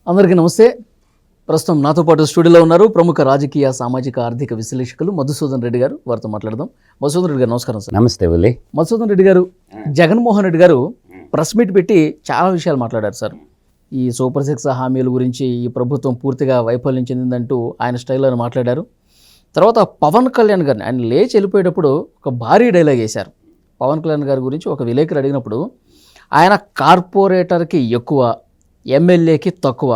అందరికీ నమస్తే. ప్రస్తుతం నాతో పాటు స్టూడియోలో ఉన్నారు ప్రముఖ రాజకీయ సామాజిక ఆర్థిక విశ్లేషకులు మధుసూదన్ రెడ్డి గారు. వారితో మాట్లాడదాం. మధుసూదన్ రెడ్డి గారు నమస్కారం సార్. నమస్తే వల్లి. మధుసూదన్ రెడ్డి గారు, జగన్మోహన్ రెడ్డి గారు ప్రెస్ మీట్ పెట్టి చాలా విషయాలు మాట్లాడారు సార్. ఈ సూపర్ సిక్స్ హామీల గురించి, ఈ ప్రభుత్వం పూర్తిగా వైఫల్యం చెందిందంటూ ఆయన స్టైల్లో మాట్లాడారు. తర్వాత పవన్ కళ్యాణ్ గారిని ఆయన లేచి వెళ్ళిపోయేటప్పుడు ఒక భారీ డైలాగ్ వేశారు. పవన్ కళ్యాణ్ గారి గురించి ఒక విలేకరు అడిగినప్పుడు ఆయన కార్పొరేటర్కి ఎక్కువ, ఎమ్మెల్యేకి తక్కువ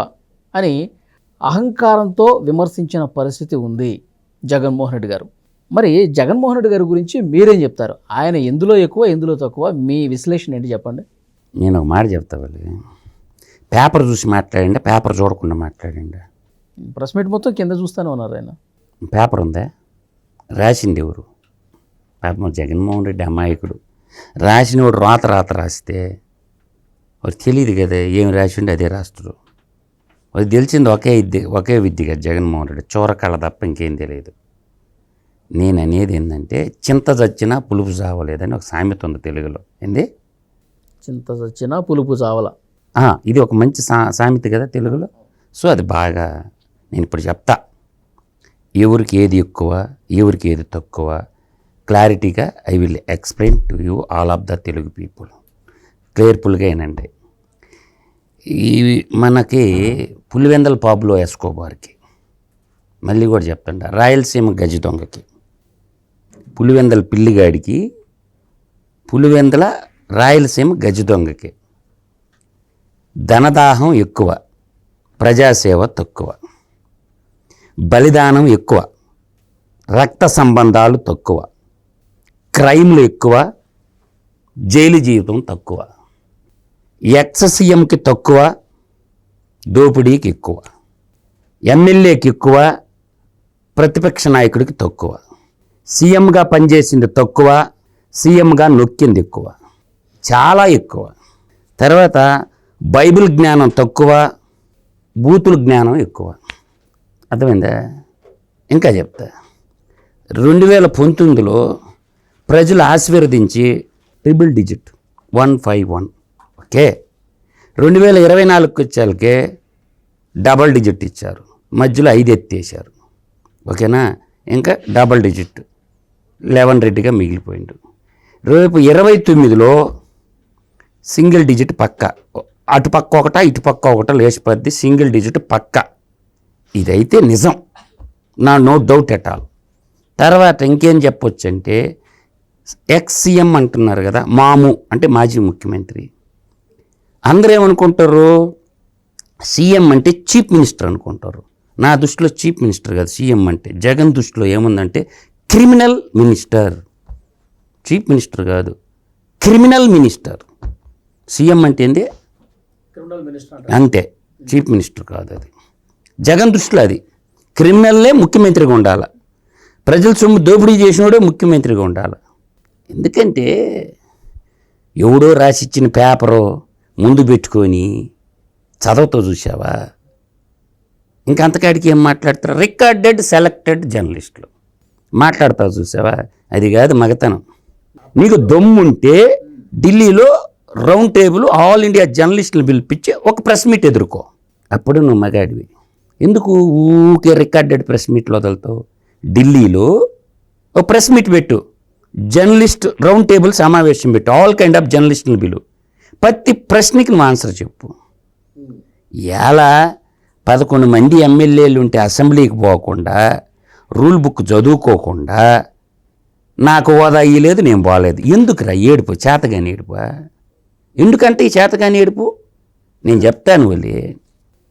అని అహంకారంతో విమర్శించిన పరిస్థితి ఉంది జగన్మోహన్ రెడ్డి గారు. మరి జగన్మోహన్ రెడ్డి గారి గురించి మీరేం చెప్తారు? ఆయన ఎందులో ఎక్కువ, ఎందులో తక్కువ? మీ విశ్లేషణ ఏంటి చెప్పండి. నేను ఒక మాట చెప్తా వాళ్ళు. పేపర్ చూసి మాట్లాడండి, పేపర్ చూడకుండా మాట్లాడండి. ప్రెస్ మీట్ మొత్తం కింద చూస్తూనే ఉన్నారు ఆయన. పేపర్ ఉందా? రాసింది ఎవరు? పాపం జగన్మోహన్ రెడ్డి అమాయకుడు. రాసినవాడు రాత రాస్తే వాడు తెలియదు కదా ఏమి రాసిండి అదే రాస్తుడు. అది తెలిసింది ఒకే విద్య కదా జగన్మోహన్ రెడ్డి. చోరకళ తప్ప ఇంకేం తెలియదు. నేను అనేది ఏంటంటే చింత చచ్చినా పులుపు చావలేదని ఒక సామెత ఉంది తెలుగులో. ఏంది? చింత చచ్చినా పులుపు చావల. ఇది ఒక మంచి సామెత కదా తెలుగులో. సో అది బాగా నేను ఇప్పుడు చెప్తా. ఎవరికి ఏది ఎక్కువ, ఎవరికి ఏది తక్కువ క్లారిటీగా I will explain to you all of the Telugu people. క్లియర్ఫుల్గా ఏనండి. ఈ మనకి పులివెందల పాబ్లో ఎస్కోబార్కి, మళ్ళీ కూడా చెప్తాండి, రాయలసీమ గజ దొంగకి, పులివెందల పిల్లిగాడికి, పులివెందల రాయలసీమ గజ దొంగకి ధనదాహం ఎక్కువ, ప్రజాసేవ తక్కువ, బలిదానం ఎక్కువ, రక్త సంబంధాలు తక్కువ, క్రైమ్లు ఎక్కువ, జైలు జీవితం తక్కువ, ఎక్స్-సీఎంకి తక్కువ, దోపిడీకి ఎక్కువ, ఎమ్మెల్యేకి ఎక్కువ, ప్రతిపక్ష నాయకుడికి తక్కువ, సీఎంగా పనిచేసింది తక్కువ, సీఎంగా నొక్కింది ఎక్కువ, చాలా ఎక్కువ. తర్వాత బైబిల్ జ్ఞానం తక్కువ, బూతుల జ్ఞానం ఎక్కువ. అర్థమైందా? ఇంకా చెప్తా. 2019లో ప్రజలు ఆశీర్వదించి ట్రిపుల్ డిజిట్ 151, ఓకే. 2024కి వచ్చేళ్ళకే డబల్ డిజిట్ ఇచ్చారు, మధ్యలో 5 ఎత్తేసారు, ఓకేనా. ఇంకా డబల్ డిజిట్ 11 రెడ్డిగా మిగిలిపోయిండు. రేపు 29లో సింగిల్ డిజిట్ పక్క, అటుపక్క ఒకట ఇటుపక్క ఒకట లేచిపోద్ది, సింగిల్ డిజిట్ పక్క. ఇదైతే నిజం, నో డౌట్ ఎట్ ఆల్. తర్వాత ఇంకేం చెప్పొచ్చు అంటే ఎక్స్-సీఎం అంటున్నారు కదా, మాము అంటే మాజీ ముఖ్యమంత్రి. అందరూ ఏమనుకుంటారు? సీఎం అంటే చీఫ్ మినిస్టర్ అనుకుంటారు. నా దృష్టిలో చీఫ్ మినిస్టర్ కాదు సీఎం అంటే. జగన్ దృష్టిలో ఏముందంటే క్రిమినల్ మినిస్టర్. చీఫ్ మినిస్టర్ కాదు, క్రిమినల్ మినిస్టర్. సీఎం అంటే ఏంది? అంతే, చీఫ్ మినిస్టర్ కాదు. అది జగన్ దృష్టిలో అది క్రిమినల్లే ముఖ్యమంత్రిగా ఉండాలి. ప్రజల సొమ్ము దోపిడీ చేసినోడే ముఖ్యమంత్రిగా ఉండాలి. ఎందుకంటే ఎవడో రాసిచ్చిన పేపరు ముందు పెట్టుకొని చదవతో చూసావా? ఇంకంతకాడికి ఏం మాట్లాడతారు? రికార్డెడ్ సెలెక్టెడ్ జర్నలిస్టులు మాట్లాడతావు చూసావా? అది కాదు మగతనం. నీకు దమ్ముంటే ఢిల్లీలో రౌండ్ టేబుల్ ఆల్ ఇండియా జర్నలిస్టులు పిలిపించి ఒక ప్రెస్ మీట్ ఎదుర్కో, అప్పుడు నువ్వు మగాడివి. ఎందుకు ఊకే రికార్డెడ్ ప్రెస్ మీట్లు వదులుతావు? ఢిల్లీలో ఒక ప్రెస్ మీట్ పెట్టు, జర్నలిస్ట్ రౌండ్ టేబుల్ సమావేశం పెట్టు, ఆల్ కైండ్ ఆఫ్ జర్నలిస్టులు పిలు, ప్రతి ప్రశ్నకి నువ్వు ఆన్సర్ చెప్పు. ఎలా 11 మంది ఎమ్మెల్యేలు ఉంటే అసెంబ్లీకి పోకుండా, రూల్ బుక్ చదువుకోకుండా, నాకు హోదా ఇయ్యలేదు నేను పోలేదు. ఎందుకురా ఏడుపు? చేతగాని ఏడుపు. ఎందుకంటే ఈ చేతగాని ఏడుపు నేను చెప్తాను వాళ్ళు.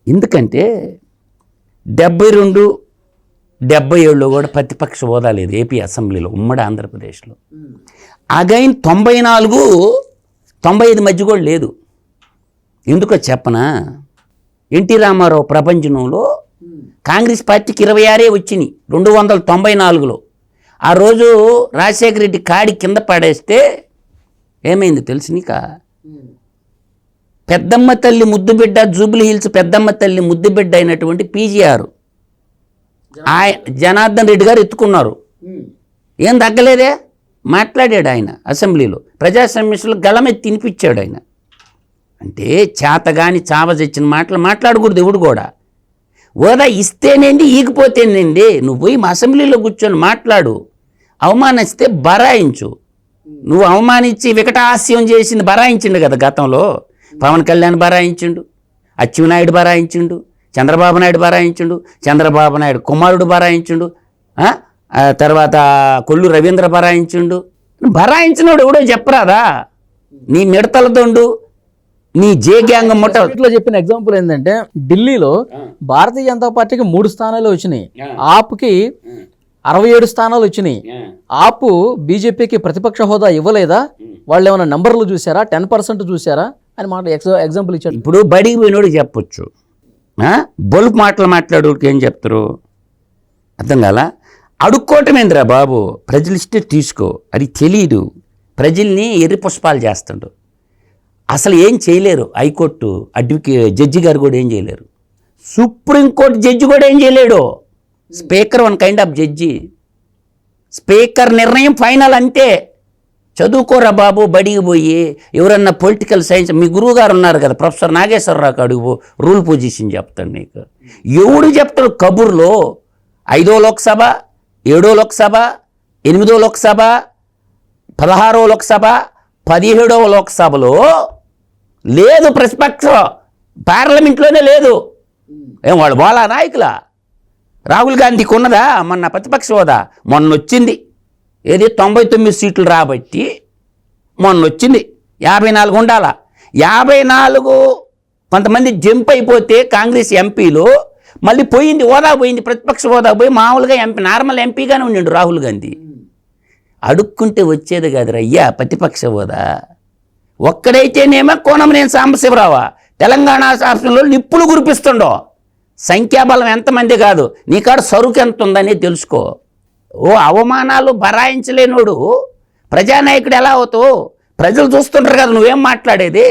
ఎందుకంటే 72, 77లో కూడా ప్రతిపక్ష హోదా లేదు ఏపీ అసెంబ్లీలో, ఉమ్మడి ఆంధ్రప్రదేశ్లో. అగైన్ 94, 95 మధ్య కూడా లేదు. ఎందుకో చెప్పనా? ఎన్టీ రామారావు ప్రపంచంలో కాంగ్రెస్ పార్టీకి 26 వచ్చినాయి 294లో. ఆ రోజు రాజశేఖర రెడ్డి కాడి కింద పడేస్తే ఏమైంది తెలుసు నీకా? పెద్దమ్మ తల్లి ముద్దుబిడ్డ, జూబ్లీ హిల్స్ పెద్దమ్మ తల్లి ముద్దుబిడ్డ అయినటువంటి పీజీఆర్ జనార్దన్ రెడ్డి గారు ఎత్తుకున్నారు. ఏం తగ్గలేదే, మాట్లాడాడు ఆయన అసెంబ్లీలో. ప్రజా సమస్యలు గళమెత్తి తినిపించాడు ఆయన. అంటే చేతగాని చావజచ్చిన మాటలు మాట్లాడకూడదు ఎవడు కూడా. హోదా ఇస్తేనేంది ఈగిపోతేనేంది, నువ్వు పోయి మా అసెంబ్లీలో కూర్చొని మాట్లాడు. అవమానిస్తే బరాయించు. నువ్వు అవమానించి వికటాస్యం చేసింది బరాయించిండు కదా గతంలో. పవన్ కళ్యాణ్ బరాయించిండు, అచ్చెన్నాయుడు బరాయించిండు, చంద్రబాబు నాయుడు బరాయించిండు, చంద్రబాబు నాయుడు కుమారుడు బరాయించిండు, తర్వాత కొల్లు రవీంద్ర బరాయించిండు. బరాయించినోడు ఎవడో చెప్పరాదా? నీ మిడతల దొండు, నీ జే గ్యాంగ్ ముట్ట. ఇట్లా చెప్పిన ఎగ్జాంపుల్ ఏంటంటే ఢిల్లీలో భారతీయ జనతా పార్టీకి 3 స్థానాలు వచ్చినాయి, ఆప్కి 67 స్థానాలు వచ్చినాయి. ఆపు బీజేపీకి ప్రతిపక్ష హోదా ఇవ్వలేదా? వాళ్ళు ఏమైనా నంబర్లు చూసారా? 10% చూసారా అని మాట ఎగ్జాంపుల్ ఇచ్చాడు. ఇప్పుడు బడికి పోయినోడు చెప్పొచ్చు, బొలుపు మాటలు మాట్లాడోడికి ఏం చెప్తారు? అర్థం కాలా? అడుక్కోవటమేంద్రా బాబు, ప్రజలు ఇస్తే తీసుకో, అది తెలీదు. ప్రజల్ని ఎర్రి పుష్పాలు చేస్తుండ్రు. అసలు ఏం చేయలేరు. హైకోర్టు జడ్జి గారు కూడా ఏం చేయలేరు. సుప్రీంకోర్టు జడ్జి కూడా ఏం చేయలేడు. Speaker one kind of judge. Speaker నిర్ణయం ఫైనల్ అంతే. చదువుకోరా బాబు, బడికి పోయి ఎవరన్నా పొలిటికల్ సైన్స్, మీ గురువు గారు ఉన్నారు కదా ప్రొఫెసర్ నాగేశ్వరరావు, అడుగు రూల్ పొజిషన్ చెప్తాడు నీకు. ఎవడు చెప్తాడు కబుర్లో? 5వ లోక్సభ, 7వ లోక్సభ, 8వ లోక్సభ, 16వ లోక్సభ, 17వ లోక్సభలో లేదు ప్రతిపక్షం, పార్లమెంట్లోనే లేదు. ఏం వాళ్ళు బాలా నాయకులా? రాహుల్ గాంధీకి ఉన్నదా మొన్న ప్రతిపక్ష హోదా? మొన్న వచ్చింది. ఏది 99 సీట్లు రాబట్టి మొన్న వచ్చింది. 54 ఉండాలా. 54 కొంతమంది జంప్ అయిపోతే కాంగ్రెస్ ఎంపీలు మళ్ళీ పోయింది, హోదా పోయింది, ప్రతిపక్ష హోదా పోయి మామూలుగా ఎంపీ, నార్మల్ ఎంపీగానే ఉండిండు రాహుల్ గాంధీ. అడుక్కుంటే వచ్చేది కాదురా అయ్యా ప్రతిపక్ష హోదా. ఒక్కడైతేనేమో కోనమనేని సాంబశివరావా తెలంగాణ రాష్ట్రంలో నిప్పులు కురిపిస్తుండో. సంఖ్యాబలం ఎంతమంది కాదు, నీ కాడ సరుకు ఎంత ఉందని తెలుసుకో. ఓ అవమానాలు బరాయించలేనోడు ప్రజానాయకుడు ఎలా అవుతావు? ప్రజలు చూస్తుంటారు కదా నువ్వేం మాట్లాడేది.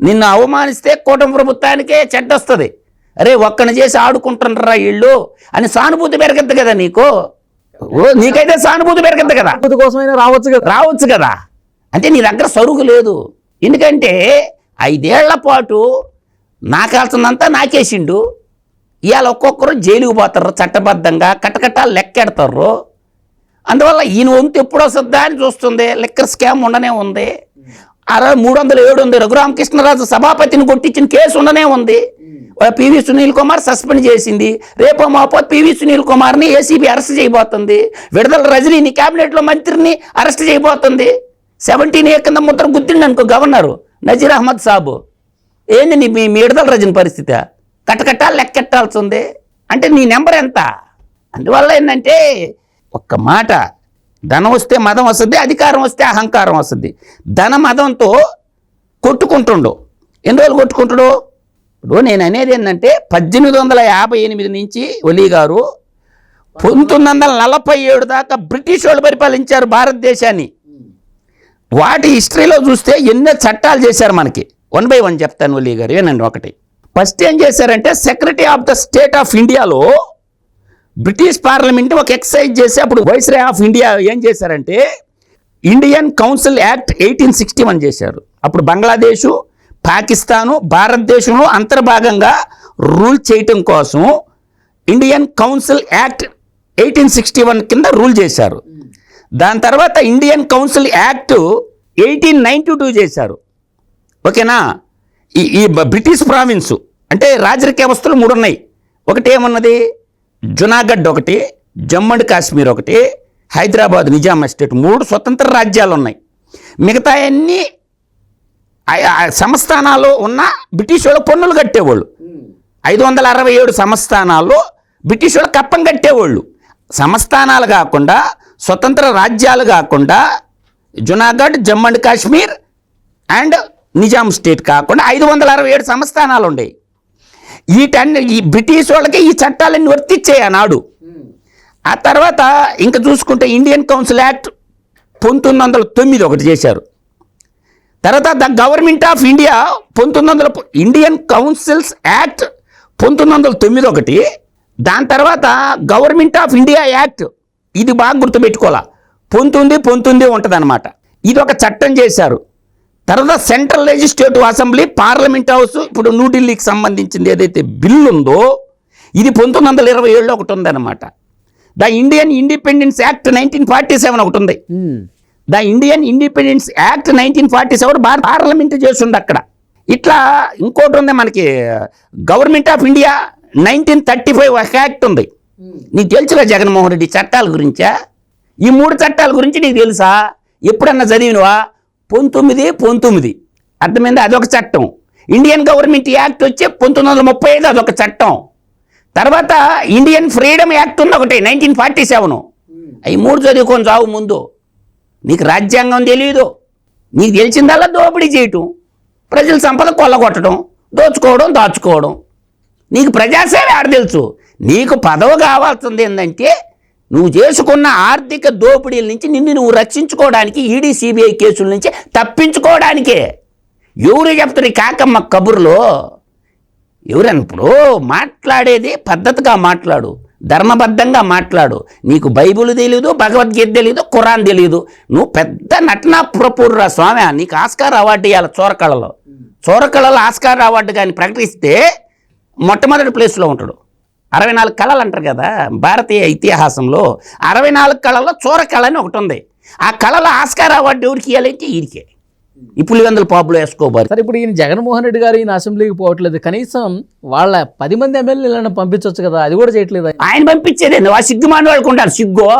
నిన్ను అవమానిస్తే కూటమి ప్రభుత్వానికే చెడ్డ వస్తుంది. అరే ఒక్కని చేసి ఆడుకుంటుండ్రా వీళ్ళు అని సానుభూతి పెరగద్దు కదా నీకు. నీకైతే సానుభూతి పెరగద్దు కదా, కోసమైనా రావచ్చు కదా. అంటే నీ దగ్గర సరుకు లేదు. ఎందుకంటే 5 ఏళ్ల పాటు నాకాల్సిందంతా నాకేసిండు. ఇవాళ ఒక్కొక్కరు జైలుకు పోతారు, చట్టబద్ధంగా కట్టకట్టాలు లెక్కెడతారు. అందువల్ల ఈయన వంతు ఎప్పుడు వస్తుందా అని చూస్తుంది. లిక్కర్ స్కామ్ ఉండనే ఉంది. 307 ఉంది. రఘురామకృష్ణరాజు సభాపతిని కొట్టించిన కేసు ఉండనే ఉంది. పివి సునీల్ కుమార్ సస్పెండ్ చేసింది. రేపో మాపో పివి సునీల్ కుమార్ని ఏసీబీ అరెస్ట్ చేయబోతుంది. విడుదల రజనీని క్యాబినెట్లో మంత్రిని అరెస్ట్ చేయబోతుంది. 17A కింద ముద్ర గుద్దిండి అనుకో గవర్నరు నజీర్ అహ్మద్ సాబు. ఏంది నీ మీ విడుదల రజని పరిస్థితి? కట్టకట్టాలి లెక్కెట్టాల్సి ఉంది. అంటే నీ నెంబర్ ఎంత? అందువల్ల ఏంటంటే ఒక్క మాట, ధనం వస్తే మదం వస్తుంది, అధికారం వస్తే అహంకారం వస్తుంది. ధన మదంతో కొట్టుకుంటుండు. ఎన్ని రోజులు కొట్టుకుంటాడు? ఇప్పుడు నేను అనేది ఏంటంటే 1858 నుంచి ఒలీ గారు 1947 దాకా బ్రిటిష్ వాళ్ళు పరిపాలించారు భారతదేశాన్ని. వాటి హిస్టరీలో చూస్తే ఎన్నో చట్టాలు చేశారు మనకి. 1 by 1 చెప్తాను ఒలీ గారు. ఏనండి, ఒకటి ఫస్ట్ ఏం చేశారంటే secretary of the state of ఇండియాలో బ్రిటిష్ పార్లమెంట్ ఒక ఎక్సర్సైజ్ చేసి అప్పుడు వైస్రాయ్ ఆఫ్ ఇండియా ఏం చేశారంటే ఇండియన్ కౌన్సిల్ యాక్ట్ 1861 చేశారు. అప్పుడు బంగ్లాదేశు, పాకిస్తాను, భారతదేశంలో అంతర్భాగంగా రూల్ చేయటం కోసం ఇండియన్ కౌన్సిల్ యాక్ట్ 1861 కింద రూల్ చేశారు. దాని తర్వాత ఇండియన్ కౌన్సిల్ యాక్ట్ 1892 చేశారు. ఓకేనా? ఈ బ్రిటిష్ ప్రావిన్సు అంటే రాజరిక వ్యవస్థలు 3 ఉన్నాయి. ఒకటి ఏమన్నది, జునాగఢ్ ఒకటి, జమ్మూ అండ్ కాశ్మీర్ ఒకటి, హైదరాబాద్ నిజాం ఎస్టేట్, 3 స్వతంత్ర రాజ్యాలు ఉన్నాయి. మిగతా అన్ని సంస్థానాలు ఉన్న బ్రిటిష్ వాళ్ళు పన్నులు కట్టేవాళ్ళు. 567 సంస్థానాల్లో బ్రిటిష్ వాళ్ళు కప్పం కట్టేవాళ్ళు. సంస్థానాలు కాకుండా, స్వతంత్ర రాజ్యాలు కాకుండా, Junagadh, Jammu and Kashmir and Nizam state కాకుండా 567 సంస్థానాలు ఉండేవి. ఈ బ్రిటిష్ వాళ్ళకి ఈ చట్టాలన్నీ వర్తించాయి ఆనాడు. ఆ తర్వాత ఇంకా చూసుకుంటే ఇండియన్ కౌన్సిల్ యాక్ట్ 1909 ఒకటి చేశారు. తర్వాత the government of India Indian councils act 1909 ఒకటి. దాని తర్వాత గవర్నమెంట్ ఆఫ్ ఇండియా యాక్ట్, ఇది బాగా గుర్తుపెట్టుకోవాలా, 19 ఉంటుంది అనమాట. ఇది ఒక చట్టం చేశారు. తర్వాత central legislative assembly, parliament house, ఇప్పుడు న్యూఢిల్లీకి సంబంధించింది ఏదైతే బిల్లు ఉందో ఇది 1927లో ఒకటి ఉందన్నమాట. ద ఇండియన్ ఇండిపెండెన్స్ యాక్ట్ 1947 ఒకటి ఉంది. The Indian independence act 1947 parliament చేస్తుంది అక్కడ. ఇట్లా ఇంకోటి ఉంది మనకి, గవర్నమెంట్ ఆఫ్ ఇండియా 1935 ఒక యాక్ట్ ఉంది. నీకు తెలుసురా జగన్మోహన్ రెడ్డి చట్టాల గురించా? ఈ 3 చట్టాల గురించి నీకు తెలుసా? ఎప్పుడన్నా చదివినవా? 19 అర్థమైంది, అదొక చట్టం. ఇండియన్ గవర్నమెంట్ యాక్ట్ వచ్చి 1935 అదొక చట్టం. తర్వాత ఇండియన్ ఫ్రీడమ్ యాక్ట్ ఉంది ఒకటి 1947. అవి 3 చదువుకొని చావు ముందు. నీకు రాజ్యాంగం తెలియదు. నీకు తెలిసిందల్లా దోపిడీ చేయటం, ప్రజల సంపద కొల్లగొట్టడం, దోచుకోవడం, దాచుకోవడం. నీకు ప్రజాసేవ ఆడ తెలుసు. నీకు పదవి కావాల్సింది ఏంటంటే నువ్వు చేసుకున్న ఆర్థిక దోపిడీల నుంచి నిన్ను నువ్వు రక్షించుకోవడానికి, ఈడీ సిబిఐ కేసుల నుంచి తప్పించుకోవడానికే. ఎవరు చెప్తారు ఈ కాకమ్మ కబుర్లో? ఎవరన్నప్పుడు మాట్లాడేది పద్ధతిగా మాట్లాడు, ధర్మబద్ధంగా మాట్లాడు. నీకు బైబిల్ తెలీదు, భగవద్గీత తెలీదు, ఖురాన్ తెలీదు. నువ్వు పెద్ద నటనా ప్రపూర్రా స్వామి. నీకు ఆస్కార్ అవార్డు ఇవ్వాలి. చోరకళలో ఆస్కార్ అవార్డు కానీ ప్రకటిస్తే మొట్టమొదటి ప్లేస్లో ఉంటాడు. 64 కళలు అంటారు కదా భారతీయ ఇతిహాసంలో. 64 కళల్లో చోరకళ అని ఒకటి ఉంది. ఆ కళలో ఆస్కార్ అవార్డు ఎవరికి ఇవ్వాలంటే ఈడికే. ఈ పులివెందుల పాపులో వేసుకోబారు. సార్, ఇప్పుడు ఈయన జగన్మోహన్ రెడ్డి గారు ఈయన అసెంబ్లీకి పోవట్లేదు, కనీసం వాళ్ళ 10 మంది ఎమ్మెల్యేలను పంపించవచ్చు కదా, అది కూడా చేయట్లేదు. ఆయన పంపించేదండి. ఆ సిగ్గుమాని వాళ్ళకు ఉండాలి సిగ్గు.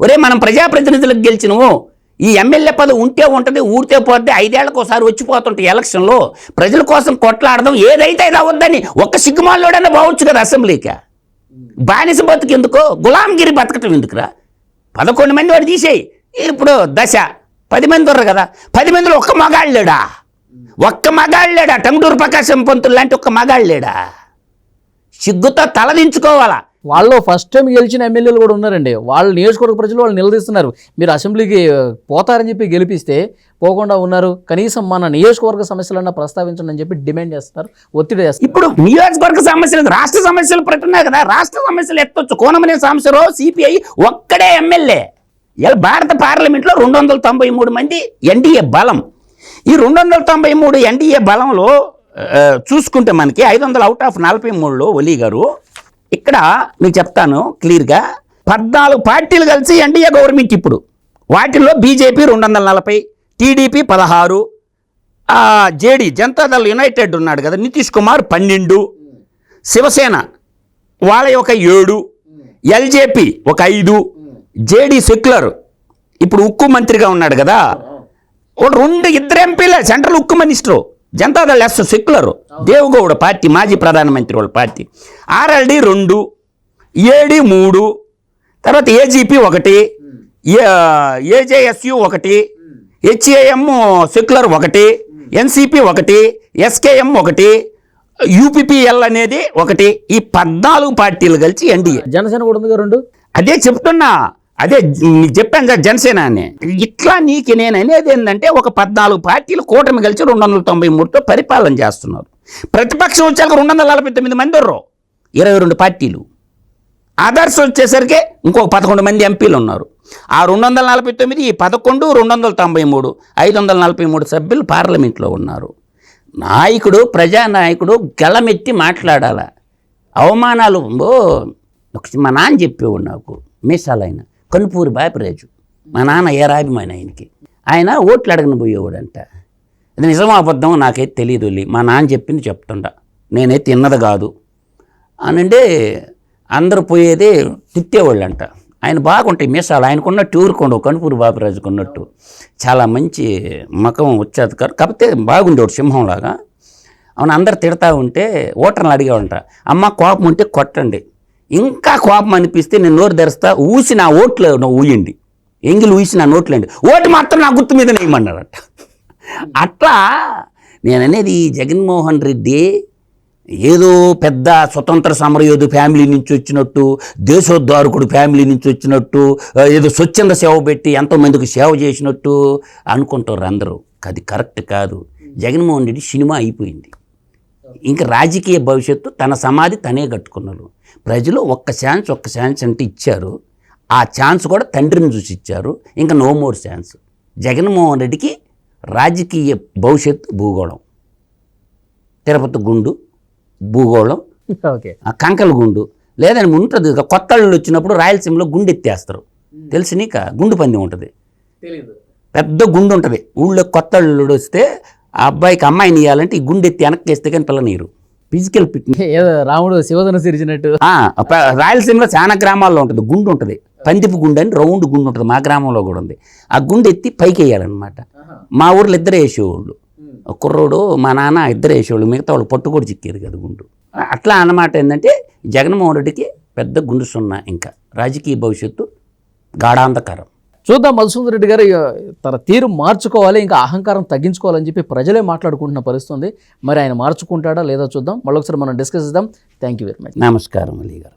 ఒరే, మనం ప్రజాప్రతినిధులకు గెలిచినవు. ఈ ఎమ్మెల్యే పదవి ఉంటే ఉంటుంది, ఊరితే పోతే 5 ఏళ్లకు ఒకసారి వచ్చిపోతుంటాయి ఎలక్షన్లో. ప్రజల కోసం కొట్లాడదాం, ఏదైతే అది అవ్వద్దని ఒక్క సిగ్గుమాలోడన్నా బావచ్చు కదా అసెంబ్లీకి. బానిస బతుకు ఎందుకో, గులాంగిరి బతకటం ఎందుకురా? 11 మంది వాడు తీసేయి. ఇప్పుడు 10 మంది ఉన్నారు కదా, 10 మందిలో ఒక్క మగాళ్ళు లేడా? టంగుటూరు ప్రకాశం పంతులు లాంటి ఒక్క మగాళ్ళు లేడా? సిగ్గుతో తలదించుకోవాలా. వాళ్ళు ఫస్ట్ టైం గెలిచిన ఎమ్మెల్యేలు కూడా ఉన్నారండి. వాళ్ళ నియోజకవర్గ ప్రజలు వాళ్ళు నిలదీస్తున్నారు, మీరు అసెంబ్లీకి పోతారని చెప్పి గెలిపిస్తే పోకుండా ఉన్నారు, కనీసం మన నియోజకవర్గ సమస్యలన్నా ప్రస్తావించండి అని చెప్పి డిమాండ్ చేస్తున్నారు, ఒత్తిడి చేస్తారు. ఇప్పుడు నియోజకవర్గ సమస్యలు, రాష్ట్ర సమస్యలు పెట్టున్నాయి కదా, రాష్ట్ర సమస్యలు ఎత్తొచ్చు. కోనమనే సాంబశివరావు సిపిఐ ఒక్కడే ఎమ్మెల్యే. ఇలా భారత పార్లమెంట్లో 293 మంది ఎన్డీఏ బలం. ఈ 293 ఎన్డీఏ బలంలో చూసుకుంటే మనకి 500 అవుట్ ఆఫ్ 43లో ఒలీ గారు. ఇక్కడ మీకు చెప్తాను క్లియర్గా, 14 పార్టీలు కలిసి ఎన్డీఏ గవర్నమెంట్. ఇప్పుడు వాటిల్లో BJP 240, TDP 16, JD Janata Dal United ఉన్నాడు కదా నితీష్ కుమార్ 12, శివసేన వాళ్ళ ఒక 7, ఎల్జేపీ ఒక 5, జేడీ సెక్యులర్ ఇప్పుడు ఉక్కు మంత్రిగా ఉన్నాడు కదా, 2 ఎంపీలే సెంట్రల్ ఉక్కు minister. Janata Dal yes secular, Deve Gowda party మాజీ ప్రధానమంత్రి వాళ్ళ పార్టీ. ఆర్ఎల్డి 2, ఏడి 3, తర్వాత AGP 1, AJSU 1, HAM secular 1, NCP 1, SKM 1, యూపీపీఎల్ అనేది 1. ఈ 14 పార్టీలు కలిసి ఎన్డీఏ. జనసేన కూడా ఉంది 2. అదే చెప్తున్నా, అదే చెప్పాను కదా జనసేన అని. ఇట్లా నీకు నేను అనేది ఏంటంటే ఒక 14 పార్టీలు కూటమి కలిసి 293తో పరిపాలన చేస్తున్నారు. ప్రతిపక్షం వచ్చాక 249 మంది ఉన్నారు, 22 పార్టీలు. అదర్స్ వచ్చేసరికి ఇంకొక 11 మంది ఎంపీలు ఉన్నారు. ఆ 249, ఈ 11, 293, 543 సభ్యులు పార్లమెంట్లో ఉన్నారు. నాయకుడు, ప్రజానాయకుడు గళమెత్తి మాట్లాడాల. అవమానాలు మా నాన్న చెప్పేవాడు నాకు, మీసాలైన కనుపూరి బాపిరాజు. మా నాన్న ఏరాభిమాని ఆయనకి. ఆయన ఓట్లు అడగని పోయేవాడంట. అది నిజమో అబద్ధమో నాకైతే తెలియదు. మా నాన్న చెప్పింది చెప్తుండ, నేనైతే తిన్నది కాదు అనంటే అందరూ పోయేది తిట్టేవాళ్ళంట. ఆయన బాగుంటాయి మీసాలు, ఆయనకున్నట్టు ఊరుకోండు కనుపూరి బాపిరాజుకు ఉన్నట్టు. చాలా మంచి మకం వచ్చేది కాకపోతే బాగుండేవాడు సింహంలాగా. అవును, అందరు తిడతా ఉంటే ఓటర్లు అడిగేవాళ్ళంట, అమ్మ కోపం ఉంటే కొట్టండి, ఇంకా కోపం అనిపిస్తే నేను నోరు తెరుస్తా, ఊసి నా ఓట్లు ఊయండి, ఎంగిలి ఊసి నా నోట్లండి, ఓటు మాత్రం నా గుర్తు మీద నేయమన్నారట. అట్లా నేననేది జగన్మోహన్ రెడ్డి ఏదో పెద్ద స్వతంత్ర సమరయోధు ఫ్యామిలీ నుంచి వచ్చినట్టు, దేశోద్ధారకుడు ఫ్యామిలీ నుంచి వచ్చినట్టు, ఏదో స్వచ్ఛంద సేవ పెట్టి ఎంతోమందికి సేవ చేసినట్టు అనుకుంటారు అందరూ. అది కరెక్ట్ కాదు. జగన్మోహన్ రెడ్డి సినిమా అయిపోయింది. ఇంకా రాజకీయ భవిష్యత్తు తన సమాధి తనే కట్టుకున్నారు. ప్రజలు ఒక్క ఛాన్స్ అంటే ఇచ్చారు. ఆ ఛాన్స్ కూడా తండ్రిని చూసి ఇచ్చారు. ఇంకా నో మోర్ ఛాన్స్. జగన్మోహన్ రెడ్డికి రాజకీయ భవిష్యత్ భూగోళం, తిరుపతి గుండు భూగోళం, ఓకే. ఆ కంకల గుండు లేదని ఉంటుంది. కొత్త అల్లుళ్ళు వచ్చినప్పుడు రాయలసీమలో గుండు ఎత్తేస్తారు, తెలుసు నీక? గుండు పందెం ఉంటుంది, పెద్ద గుండు ఉంటుంది. ఊళ్ళో కొత్త అల్లుడు వస్తే ఆ అబ్బాయికి అమ్మాయిని ఇవ్వాలంటే ఈ గుండు ఎత్తి వెనక్కి వేస్తే కానీ పిల్లనీరు. Physical fitness. ఏదో రాముడు శివధను సిరిచినట్టు. రాయలసీమలో చాలా గ్రామాల్లో ఉంటుంది, గుండు ఉంటుంది, పందిపు గుండు అని రౌండ్ గుండు ఉంటుంది. మా గ్రామంలో కూడా ఉంది. ఆ గుండు ఎత్తి పైకి వేయాలన్నమాట. మా ఊర్లో ఇద్దరు వేసేవాళ్ళు, కుర్రోడు మా నాన్న ఇద్దరు వేసేవాళ్ళు, మిగతా వాళ్ళు పట్టు కూడా చిక్కేది కదా గుండు. అట్లా అన్నమాట. ఏంటంటే జగన్మోహన్ రెడ్డికి పెద్ద గుండు సున్నా, ఇంకా రాజకీయ భవిష్యత్తు గాఢాంధకారం. చూద్దాం మధుసూదన్ రెడ్డి గారు తన తీరు మార్చుకోవాలి, ఇంకా అహంకారం తగ్గించుకోవాలని చెప్పి ప్రజలే మాట్లాడుకుంటున్న పరిస్థితి ఉంది. మరి ఆయన మార్చుకుంటాడా లేదా చూద్దాం. మళ్ళొకసారి మనం డిస్కస్ చేద్దాం. Thank you very much. నమస్కారం అలీ గారు.